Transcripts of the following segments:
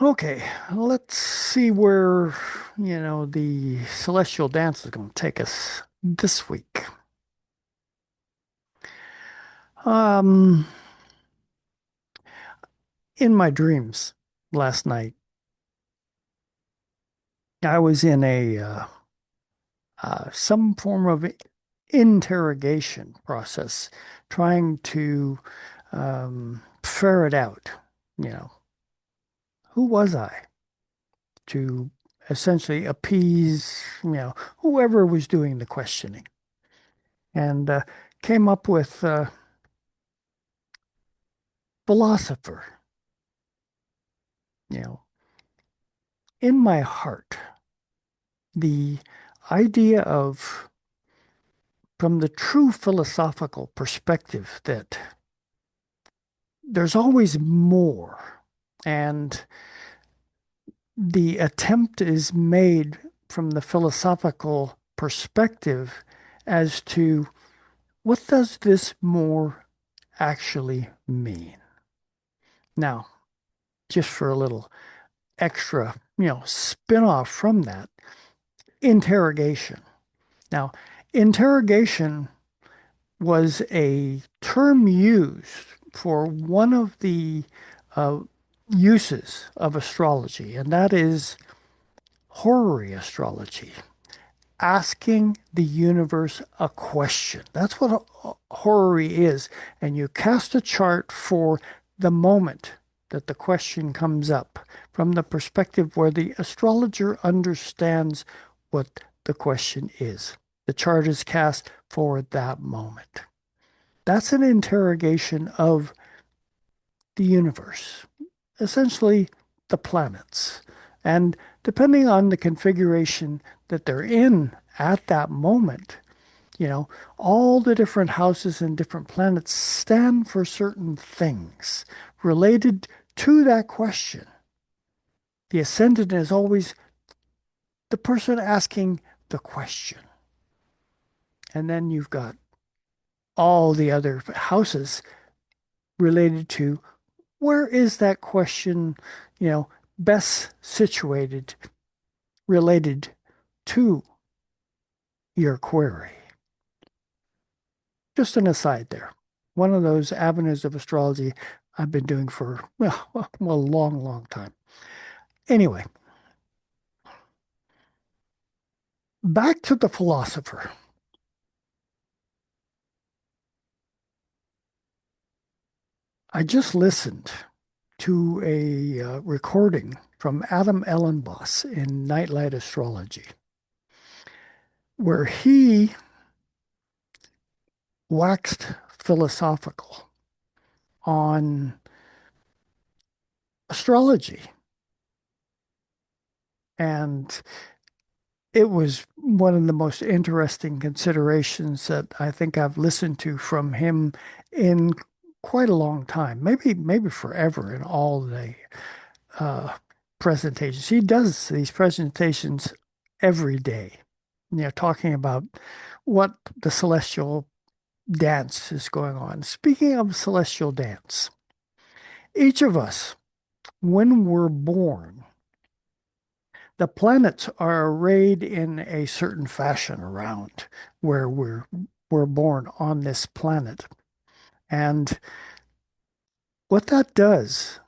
Okay, let's see where, the celestial dance is going to take us this week. Um, in my dreams last night, I was in some form of interrogation process, trying to ferret out, you know, who was I to essentially appease, whoever was doing the questioning, and came up with philosopher. You know, in my heart, the idea of, from the true philosophical perspective, that there's always more. And the attempt is made from the philosophical perspective as to what does this more actually mean? Now, just for a little extra, spin off from that, interrogation. Now, interrogation was a term used for one of the uh, uses of astrology, and that is horary astrology, asking the universe a question. That's what horary is. And you cast a chart for the moment that the question comes up from the perspective where the astrologer understands what the question is. The chart is cast for that moment. That's an interrogation of the universe, essentially the planets. And depending on the configuration that they're in at that moment, you know, all the different houses and different planets stand for certain things related to that question. The ascendant is always the person asking the question. And then you've got all the other houses related to where is that question, you know, best situated related to your query. Just an aside there. One of those avenues of astrology I've been doing for a long, long time. Anyway, back to the philosopher. I just listened to a recording from Adam Ellenboss in Nightlight Astrology, where he waxed philosophical on astrology. And it was one of the most interesting considerations that I think I've listened to from him in quite a long time, maybe forever in all the uh, presentations. He does these presentations every day, talking about what the celestial dance is going on. Speaking of celestial dance, each of us, when we're born, the planets are arrayed in a certain fashion around where we're born on this planet. And what that does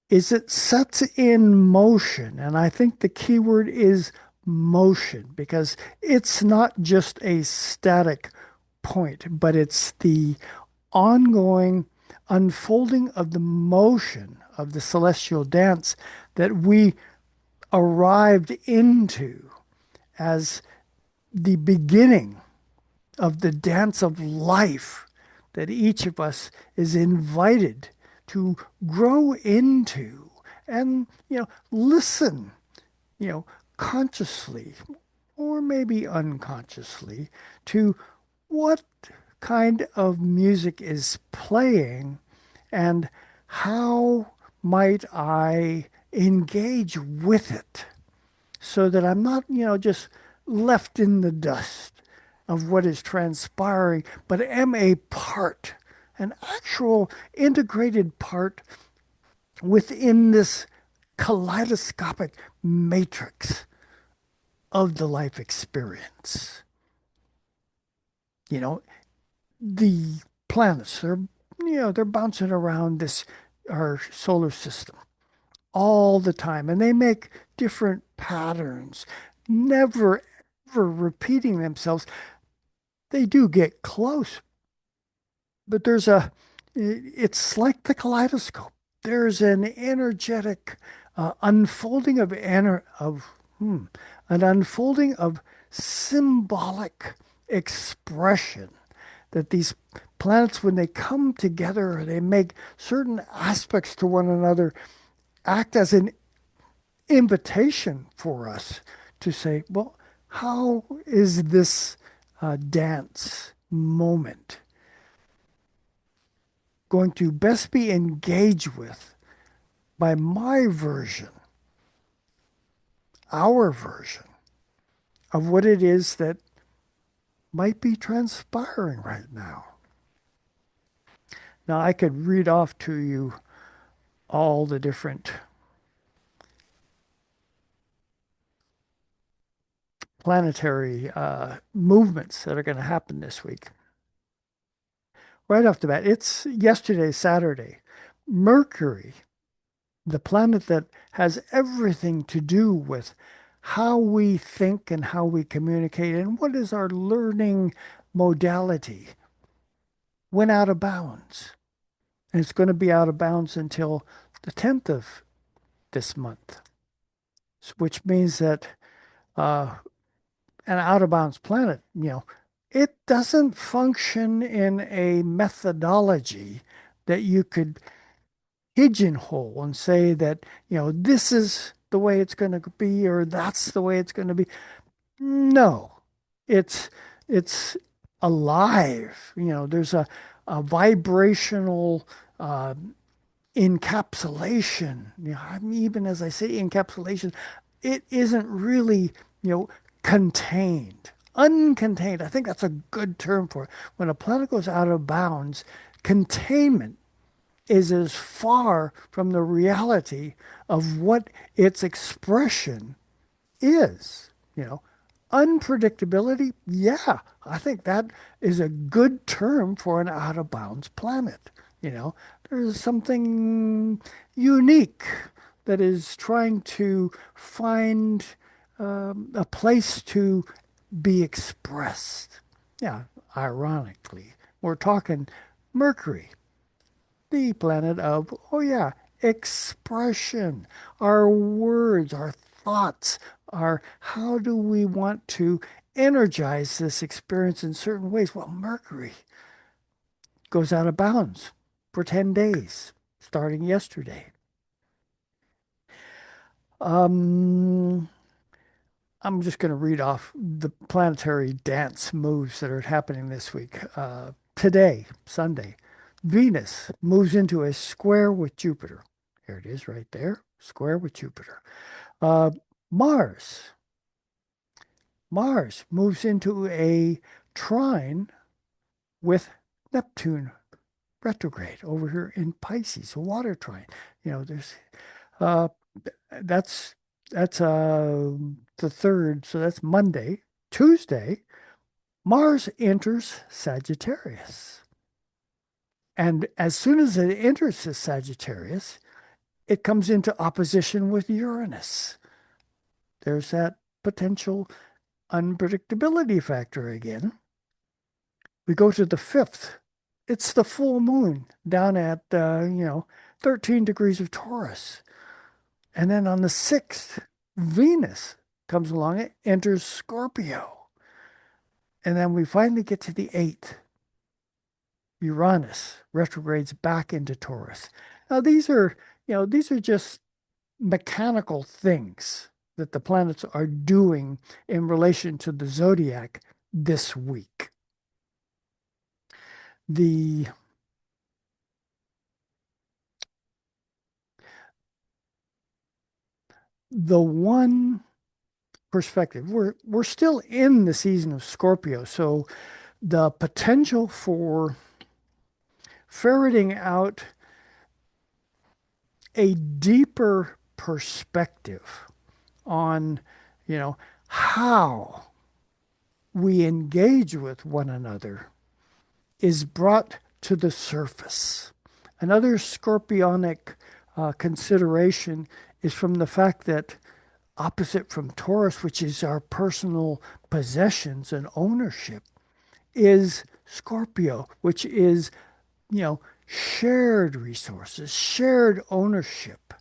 is it sets in motion. And I think the key word is motion because it's not just a static point, but it's the ongoing unfolding of the motion of the celestial dance that we arrived into as the beginning of the dance of life that each of us is invited to grow into and, listen, you know, consciously or maybe unconsciously to what kind of music is playing and how might I engage with it so that I'm not, just left in the dust of what is transpiring, but am a part, an actual integrated part within this kaleidoscopic matrix of the life experience. You know, the planets, they're bouncing around this, our solar system all the time, and they make different patterns, never ever repeating themselves. They do get close, but it's like the kaleidoscope. There's an energetic unfolding hmm, an unfolding of symbolic expression that these planets, when they come together, they make certain aspects to one another, act as an invitation for us to say, well, how is this dance moment going to best be engaged with by my version, our version of what it is that might be transpiring right now? Now, I could read off to you all the different planetary movements that are going to happen this week. Right off the bat, it's yesterday, Saturday. Mercury, the planet that has everything to do with how we think and how we communicate and what is our learning modality, went out of bounds. And it's going to be out of bounds until the 10th of this month, which means that uh, an out of bounds planet, it doesn't function in a methodology that you could pigeonhole and say that, this is the way it's going to be or that's the way it's going to be. No, it's it's alive. There's a vibrational encapsulation. I mean, even as I say encapsulation, it isn't really, contained, uncontained. I think that's a good term for it. When a planet goes out of bounds, containment is as far from the reality of what its expression is. Unpredictability, yeah, I think that is a good term for an out of bounds planet. There's something unique that is trying to find a place to be expressed. Yeah, ironically, we're talking Mercury, the planet of, oh yeah, expression, our words, our thoughts, our how do we want to energize this experience in certain ways? Well, Mercury goes out of bounds for 10 days, starting yesterday. Um, I'm just going to read off the planetary dance moves that are happening this week. Today, Sunday, Venus moves into a square with Jupiter. There it is right there, square with Jupiter. Uh, Mars, Mars moves into a trine with Neptune retrograde over here in Pisces, a water trine. There's uh, that's the third, so that's Monday. Tuesday, Mars enters Sagittarius. And as soon as it enters the Sagittarius, it comes into opposition with Uranus. There's that potential unpredictability factor again. We go to the 5th. It's the full moon down at, 13 degrees of Taurus. And then on the 6th, Venus comes along, it enters Scorpio. And then we finally get to the 8th. Uranus retrogrades back into Taurus. Now these are just mechanical things that the planets are doing in relation to the zodiac this week. The the one perspective, we're still in the season of Scorpio, so the potential for ferreting out a deeper perspective on, how we engage with one another is brought to the surface. Another scorpionic consideration is from the fact that opposite from Taurus, which is our personal possessions and ownership, is Scorpio, which is, shared resources, shared ownership.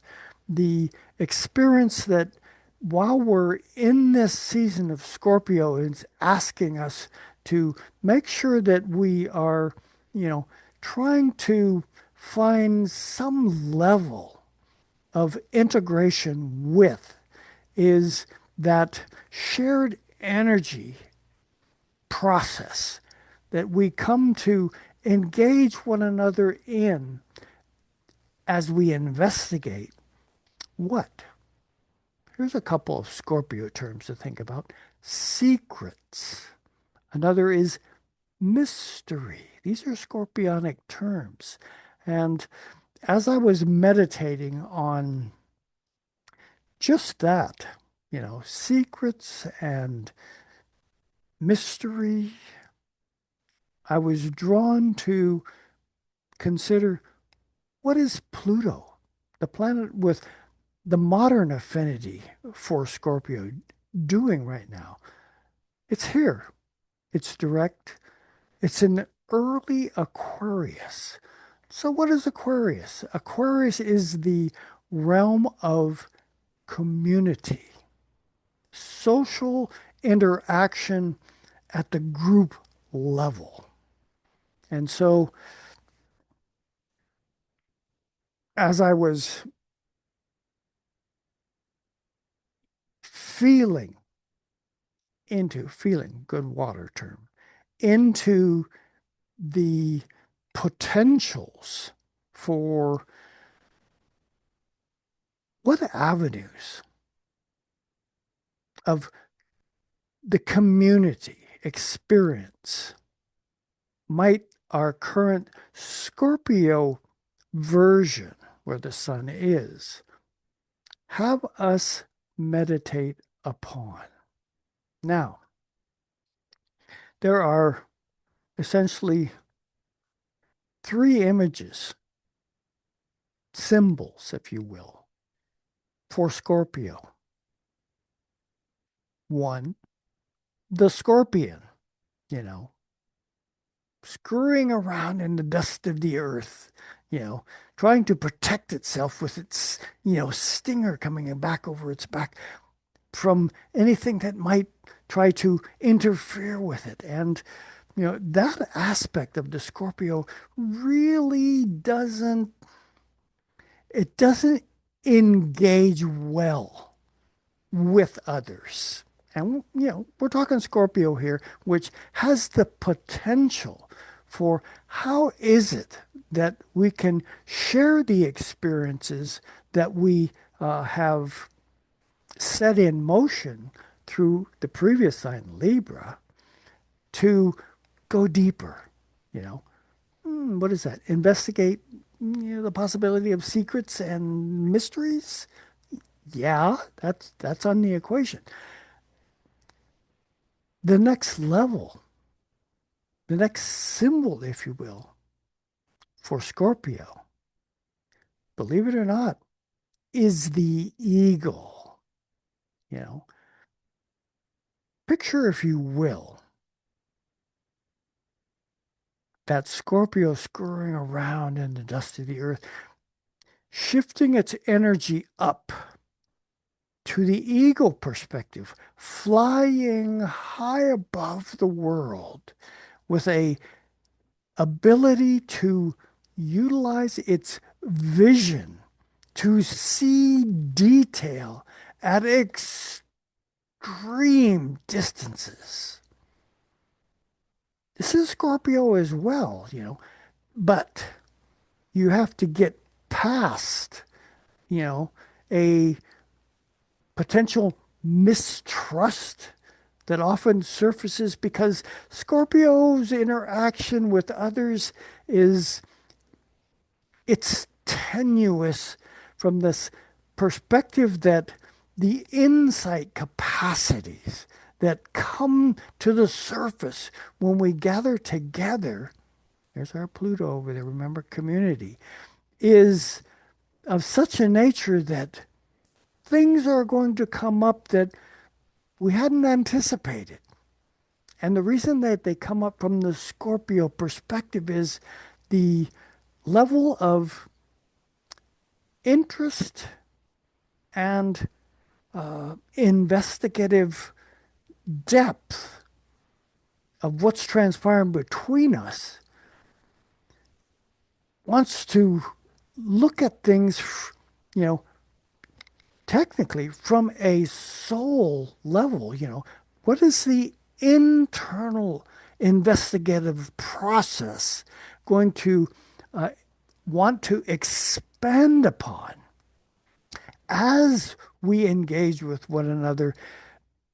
The experience that while we're in this season of Scorpio is asking us to make sure that we are, you know, trying to find some level of integration with is that shared energy process that we come to engage one another in as we investigate what? Here's a couple of Scorpio terms to think about. Secrets. Another is mystery. These are scorpionic terms. And as I was meditating on just that, secrets and mystery, I was drawn to consider what is Pluto, the planet with the modern affinity for Scorpio, doing right now. It's here. It's direct. It's an early Aquarius. So, what is Aquarius? Aquarius is the realm of community, social interaction at the group level. And so, as I was feeling feeling, good water term, into the potentials for what avenues of the community experience might our current Scorpio version, where the sun is, have us meditate upon. Now, there are essentially three images, symbols, if you will, for Scorpio. One, the scorpion, you know, scurrying around in the dust of the earth, trying to protect itself with its, stinger coming back over its back from anything that might try to interfere with it. And, that aspect of the Scorpio really doesn't engage well with others. And, we're talking Scorpio here, which has the potential for how is it that we can share the experiences that we have set in motion through the previous sign, Libra, to go deeper, you know. What is that? Investigate, the possibility of secrets and mysteries? Yeah, that's on the equation. The next level, the next symbol, if you will, for Scorpio, believe it or not, is the eagle. You know, picture, if you will, that Scorpio scurrying around in the dust of the earth, shifting its energy up to the eagle perspective, flying high above the world with a ability to utilize its vision to see detail at extreme distances. This is Scorpio as well, but you have to get past, a potential mistrust that often surfaces because Scorpio's interaction with others it's tenuous from this perspective that the insight capacities that come to the surface when we gather together, there's our Pluto over there, remember, community, is of such a nature that things are going to come up that we hadn't anticipated. And the reason that they come up from the Scorpio perspective is the level of interest and investigative depth of what's transpiring between us wants to look at things, you know, technically from a soul level. What is the internal investigative process going to uh, want to expand upon as we engage with one another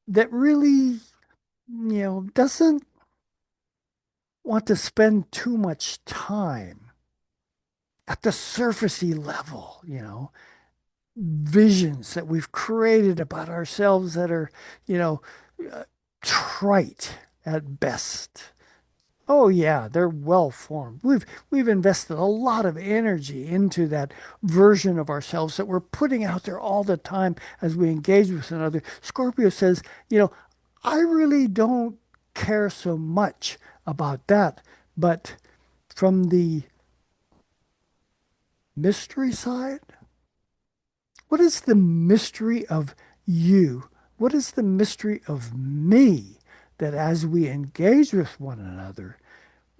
that really, doesn't want to spend too much time at the surfacey level, visions that we've created about ourselves that are, you know, uh, trite at best. Oh yeah, they're well formed. We've invested a lot of energy into that version of ourselves that we're putting out there all the time as we engage with another. Scorpio says, I really don't care so much about that, but from the mystery side, what is the mystery of you? What is the mystery of me that as we engage with one another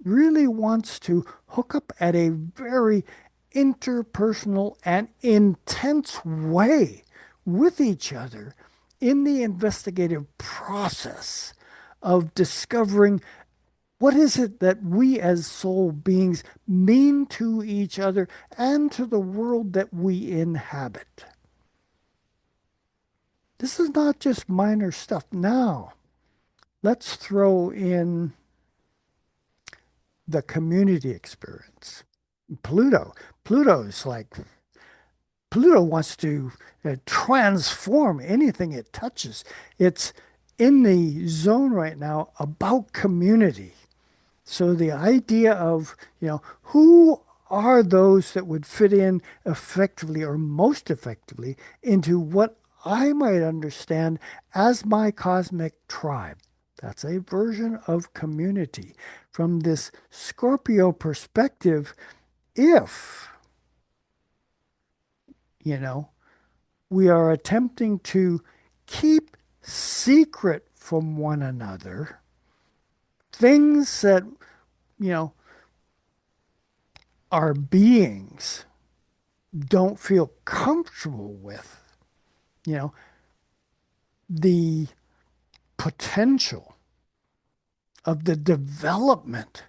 really wants to hook up at a very interpersonal and intense way with each other in the investigative process of discovering what is it that we as soul beings mean to each other and to the world that we inhabit. This is not just minor stuff. Now, let's throw in the community experience. Pluto. Pluto's like, Pluto wants to transform anything it touches. It's in the zone right now about community. So the idea of, who are those that would fit in effectively or most effectively into what I might understand as my cosmic tribe. That's a version of community. From this Scorpio perspective, if, you know, we are attempting to keep secret from one another things that, you know, our beings don't feel comfortable with, you know, the potential of the development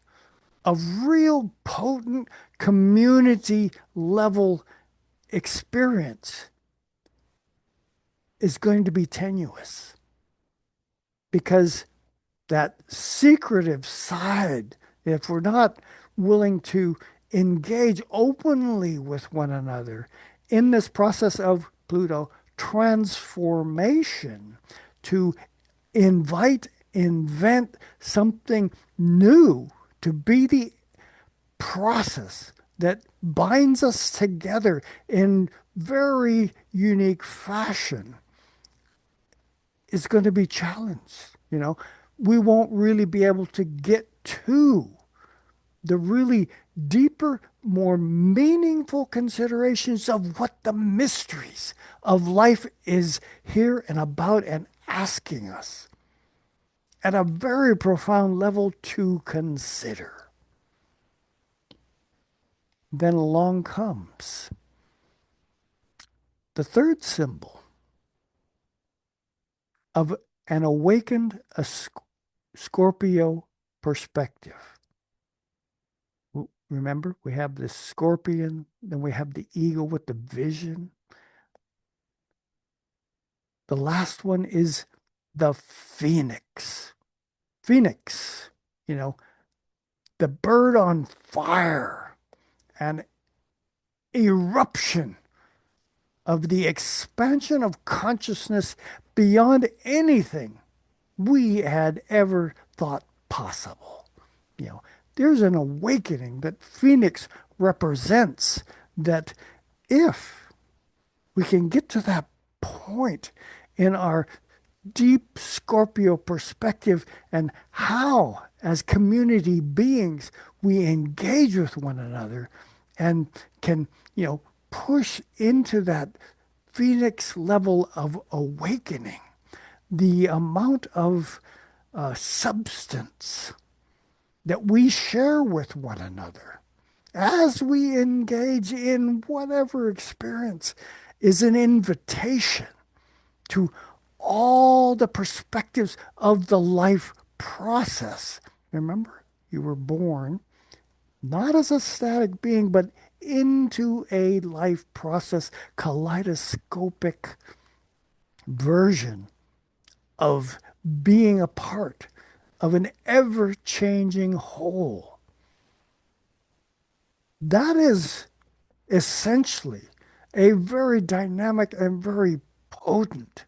of real potent community level experience is going to be tenuous because that secretive side, if we're not willing to engage openly with one another in this process of Pluto transformation to invite, invent something new to be the process that binds us together in very unique fashion is going to be challenged. We won't really be able to get to the really deeper, more meaningful considerations of what the mysteries of life is here and about and asking us at a very profound level to consider. Then along comes the third symbol of an awakened Scorpio perspective. Remember, we have the scorpion, then we have the eagle with the vision. The last one is the phoenix. Phoenix, you know, the bird on fire, an eruption of the expansion of consciousness beyond anything we had ever thought possible. You know, there's an awakening that Phoenix represents that if we can get to that point in our deep Scorpio perspective and how, as community beings, we engage with one another and can, push into that Phoenix level of awakening, the amount of substance that we share with one another as we engage in whatever experience is an invitation to all the perspectives of the life process. Remember, you were born not as a static being, but into a life process, kaleidoscopic version of being a part of an ever changing whole. That is essentially a very dynamic and very potent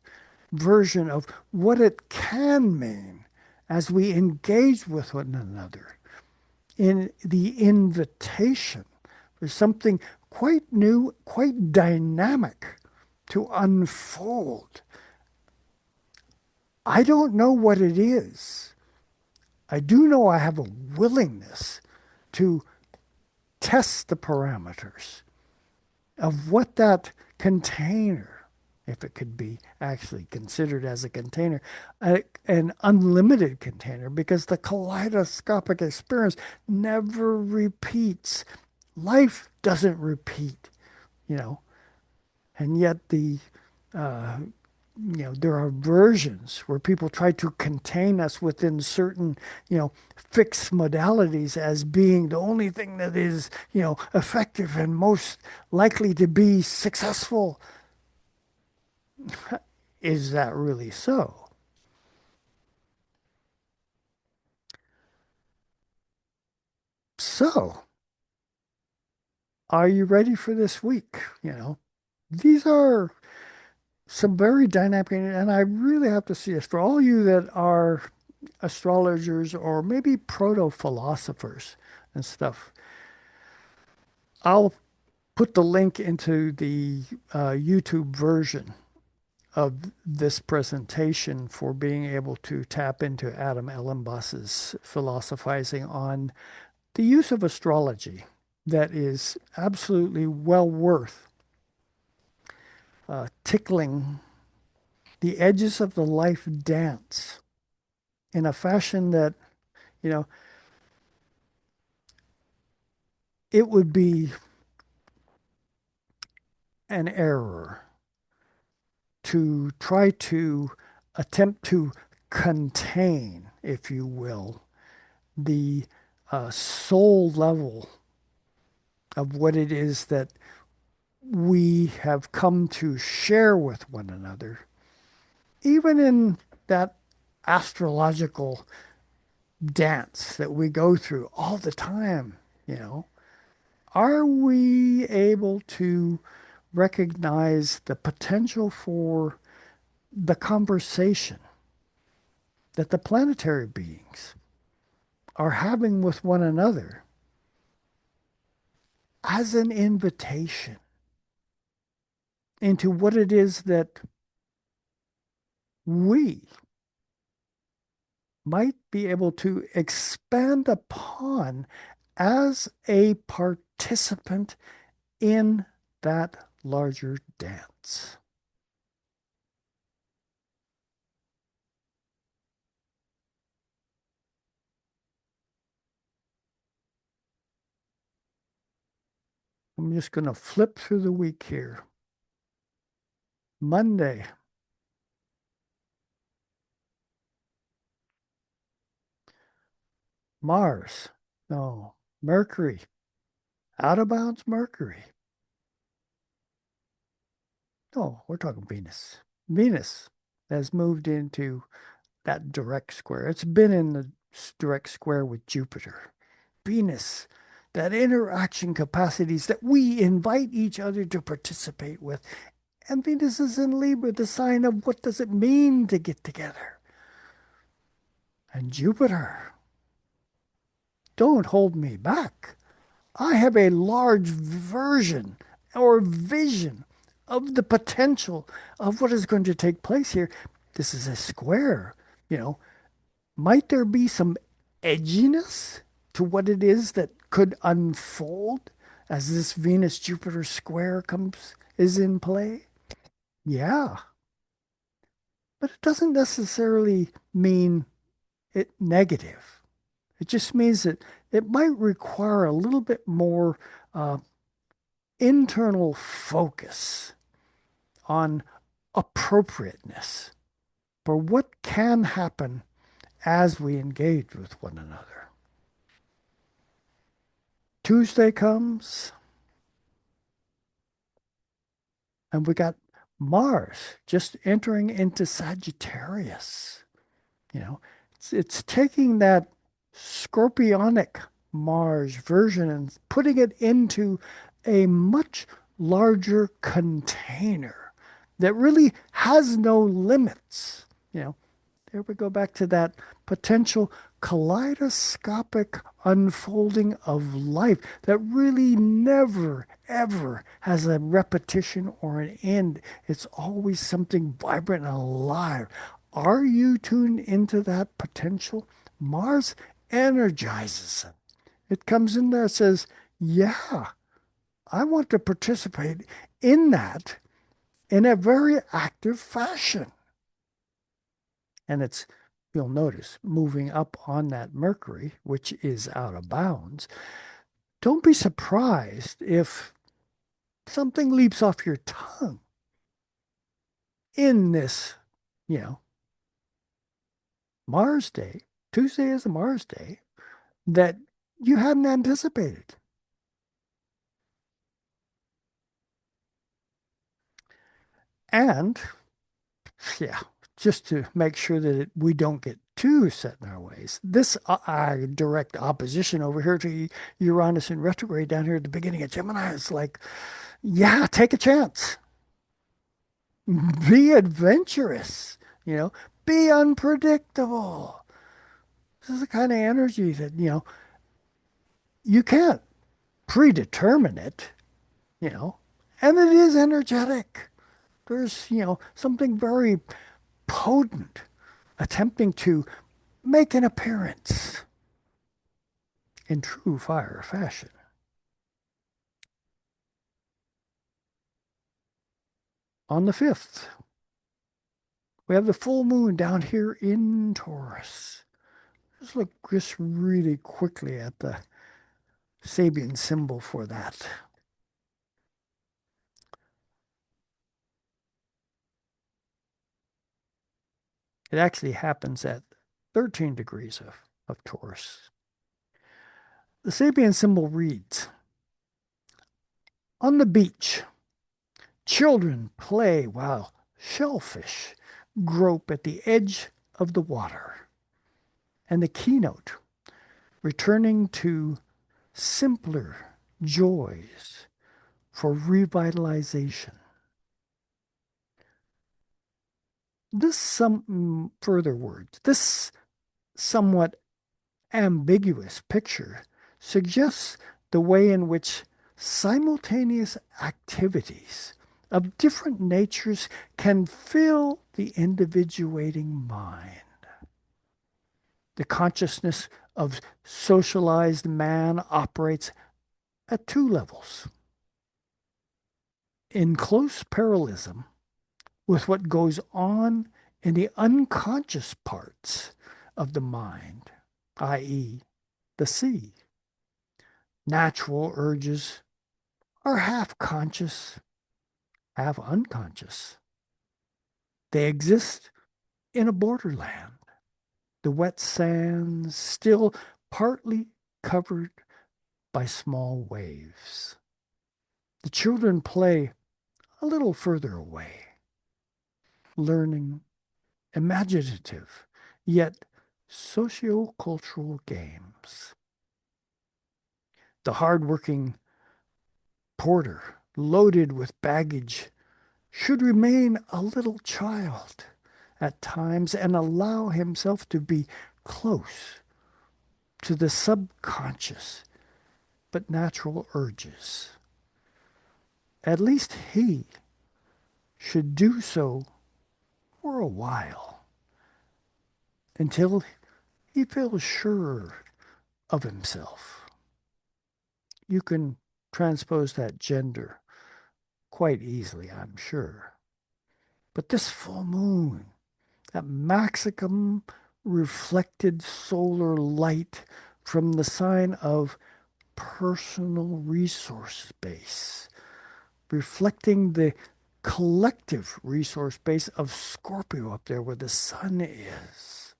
version of what it can mean as we engage with one another in the invitation. There's something quite new, quite dynamic to unfold. I don't know what it is. I do know I have a willingness to test the parameters of what that container, if it could be actually considered as a container, an unlimited container, because the kaleidoscopic experience never repeats. Life doesn't repeat, you know, and yet there are versions where people try to contain us within certain, fixed modalities as being the only thing that is, effective and most likely to be successful. Is that really so? So, are you ready for this week? These are some very dynamic, and I really have to see this for all you that are astrologers or maybe proto philosophers and stuff. I'll put the link into the YouTube version of this presentation for being able to tap into Adam Ellenboss's philosophizing on the use of astrology. That is absolutely well worth tickling the edges of the life dance in a fashion that, you know, it would be an error to try to attempt to contain, if you will, the soul level of what it is that we have come to share with one another, even in that astrological dance that we go through all the time, you know. Are we able to recognize the potential for the conversation that the planetary beings are having with one another as an invitation into what it is that we might be able to expand upon as a participant in that larger dance? I'm just going to flip through the week here. Monday, Mars. No, Mercury. Out of bounds Mercury. No, we're talking Venus. Venus has moved into that direct square. It's been in the direct square with Jupiter. Venus, that interaction capacities that we invite each other to participate with And Venus is in Libra, the sign of what does it mean to get together. And Jupiter, don't hold me back. I have a large version or vision of the potential of what is going to take place here. This is a square. You know, might there be some edginess to what it is that could unfold as this Venus Jupiter square comes is in play? Yeah, but it doesn't necessarily mean it negative. It just means that it might require a little bit more uh, internal focus on appropriateness for what can happen as we engage with one another. Tuesday comes, and we got Mars just entering into Sagittarius. You know, it's taking that scorpionic Mars version and putting it into a much larger container that really has no limits. You know, there we go back to that potential kaleidoscopic unfolding of life that really never, ever has a repetition or an end. It's always something vibrant and alive. Are you tuned into that potential? Mars energizes it. It comes in there and says, yeah, I want to participate in that in a very active fashion. And it's, you'll notice, moving up on that Mercury, which is out of bounds. Don't be surprised if something leaps off your tongue in this, you know, Mars day. Tuesday is a Mars day that you hadn't anticipated. And yeah, just to make sure that we don't get too set in our ways. This direct opposition over here to Uranus in retrograde down here at the beginning of Gemini is like, yeah, take a chance. Be adventurous, you know, be unpredictable. This is the kind of energy that, you know, you can't predetermine it, you know, and it is energetic. There's, you know, something very potent attempting to make an appearance in true fire fashion. On the 5th, we have the full moon down here in Taurus. Let's look just really quickly at the Sabian symbol for that. It actually happens at 13 degrees of Taurus. The Sabian symbol reads, on the beach, children play while shellfish grope at the edge of the water. And the keynote, returning to simpler joys for revitalization. This some further words, this somewhat ambiguous picture suggests the way in which simultaneous activities of different natures can fill the individuating mind. The consciousness of socialized man operates at two levels. In close parallelism with what goes on in the unconscious parts of the mind, i.e., the sea. Natural urges are half conscious, half unconscious. They exist in a borderland, the wet sands still partly covered by small waves. The children play a little further away, learning imaginative yet socio-cultural games. The hardworking porter, loaded with baggage should remain a little child at times and allow himself to be close to the subconscious but natural urges. At least he should do so for a while until he feels sure of himself. You can transpose that gender quite easily, I'm sure. But this full moon, that maximum reflected solar light from the sign of personal resource base, reflecting the collective resource base of Scorpio up there where the sun is.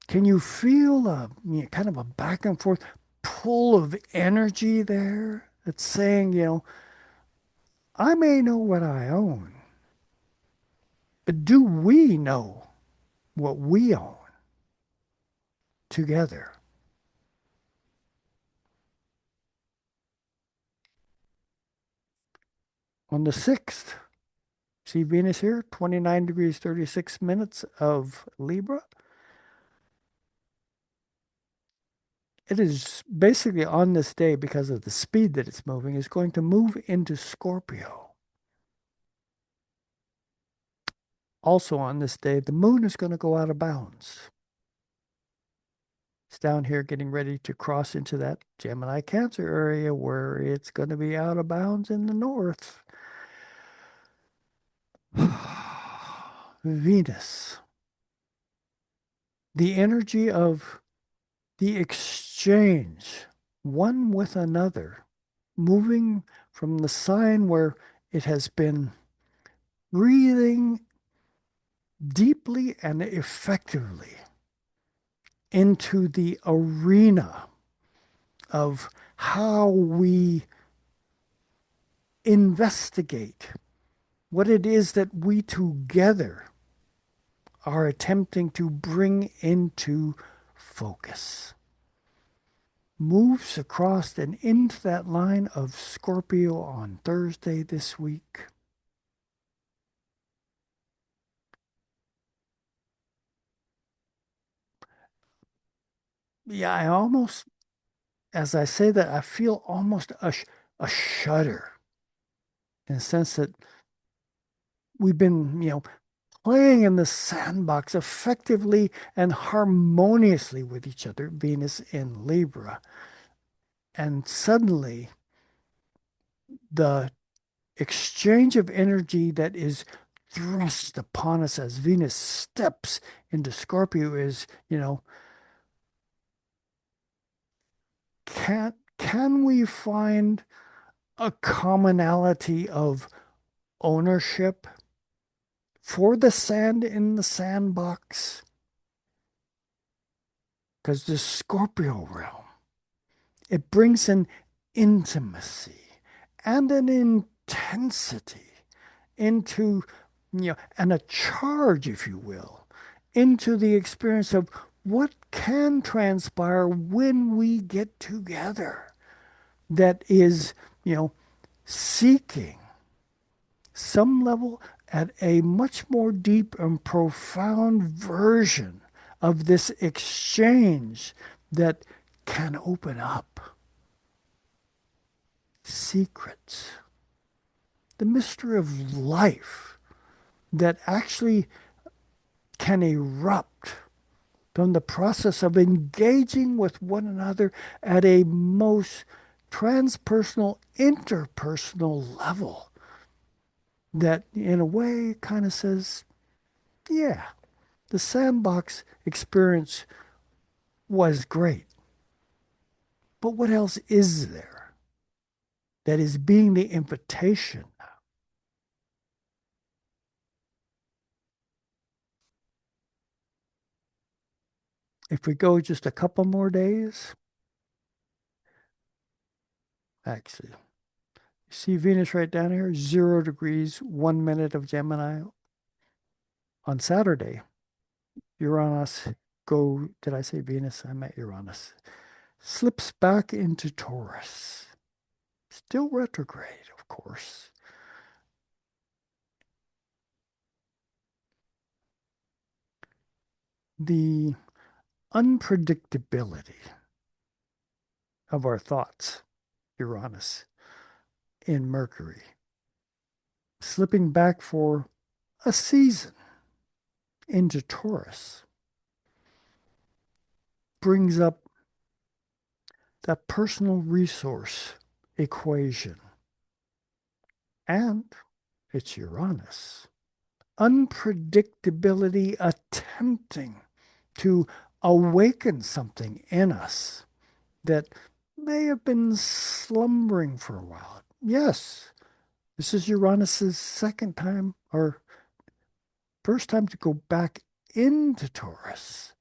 Can you feel kind of a back and forth pull of energy there that's saying, I may know what I own, but do we know what we own together? On the 6th, see Venus here, 29 degrees 36 minutes of Libra. It is basically on this day, because of the speed that it's moving, is going to move into Scorpio. Also on this day, the moon is going to go out of bounds. It's down here getting ready to cross into that Gemini Cancer area where it's going to be out of bounds in the north. Venus, the energy of the exchange, one with another, moving from the sign where it has been breathing deeply and effectively into the arena of how we investigate what it is that we together are attempting to bring into focus. Moves across and into that line of Scorpio on Thursday this week. Yeah, I almost, as I say that, I feel almost a shudder in the sense that we've been, playing in the sandbox effectively and harmoniously with each other, Venus in Libra. And suddenly, the exchange of energy that is thrust upon us as Venus steps into Scorpio is, can we find a commonality of ownership for the sand in the sandbox? Because the Scorpio realm, it brings an intimacy and an intensity into, and a charge, if you will, into the experience of what can transpire when we get together that is, seeking some level at a much more deep and profound version of this exchange that can open up secrets, the mystery of life that actually can erupt from the process of engaging with one another at a most transpersonal, interpersonal level that, in a way, kind of says, yeah, the sandbox experience was great. But what else is there that is being the invitation? If we go just a couple more days, actually, you see Venus right down here, 0 degrees, 1 minute of Gemini. On Saturday, Uranus did I say Venus? I meant Uranus. Slips back into Taurus. It's still retrograde, of course. The unpredictability of our thoughts, Uranus, in Mercury, slipping back for a season into Taurus, brings up that personal resource equation. And it's Uranus. Unpredictability attempting to awaken something in us that may have been slumbering for a while. Yes, this is Uranus's second time or first time to go back into Taurus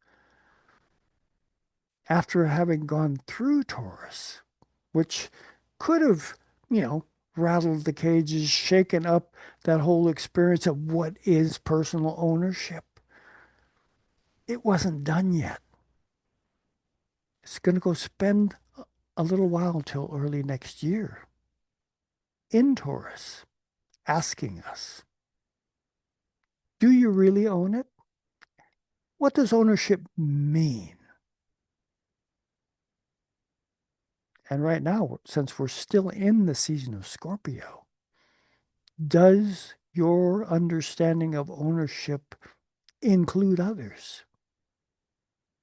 after having gone through Taurus, which could have, you know, rattled the cages, shaken up that whole experience of what is personal ownership. It wasn't done yet. It's going to go spend a little while till early next year in Taurus, asking us, do you really own it? What does ownership mean? And right now, since we're still in the season of Scorpio, does your understanding of ownership include others?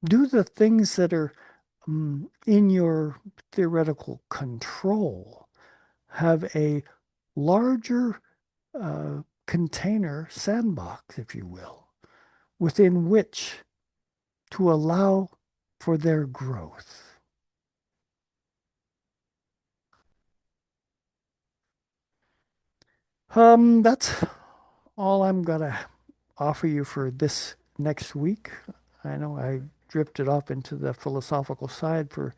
Do the things that are in your theoretical control have a larger container, sandbox, if you will, within which to allow for their growth? That's all I'm going to offer you for this next week. I know I drifted off into the philosophical side for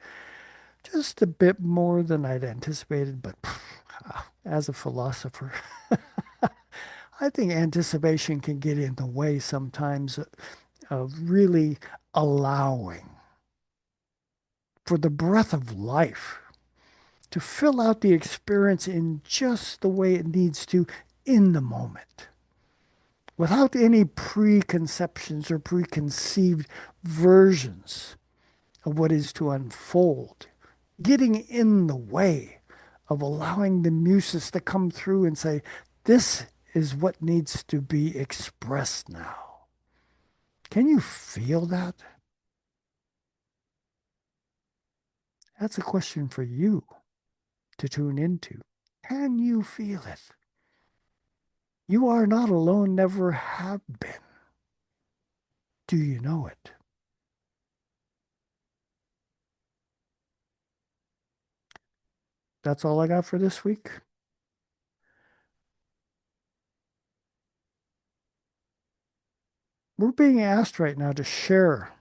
just a bit more than I'd anticipated, but as a philosopher, I think anticipation can get in the way sometimes of really allowing for the breath of life to fill out the experience in just the way it needs to in the moment, without any preconceptions or preconceived versions of what is to unfold, getting in the way of allowing the muses to come through and say, this is what needs to be expressed now. Can you feel that? That's a question for you to tune into. Can you feel it? You are not alone, never have been. Do you know it? That's all I got for this week. We're being asked right now to share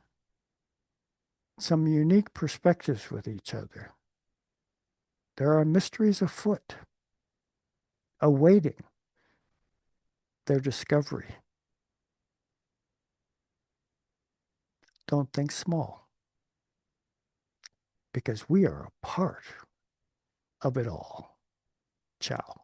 some unique perspectives with each other. There are mysteries afoot, awaiting their discovery. Don't think small, because we are a part of it all. Ciao.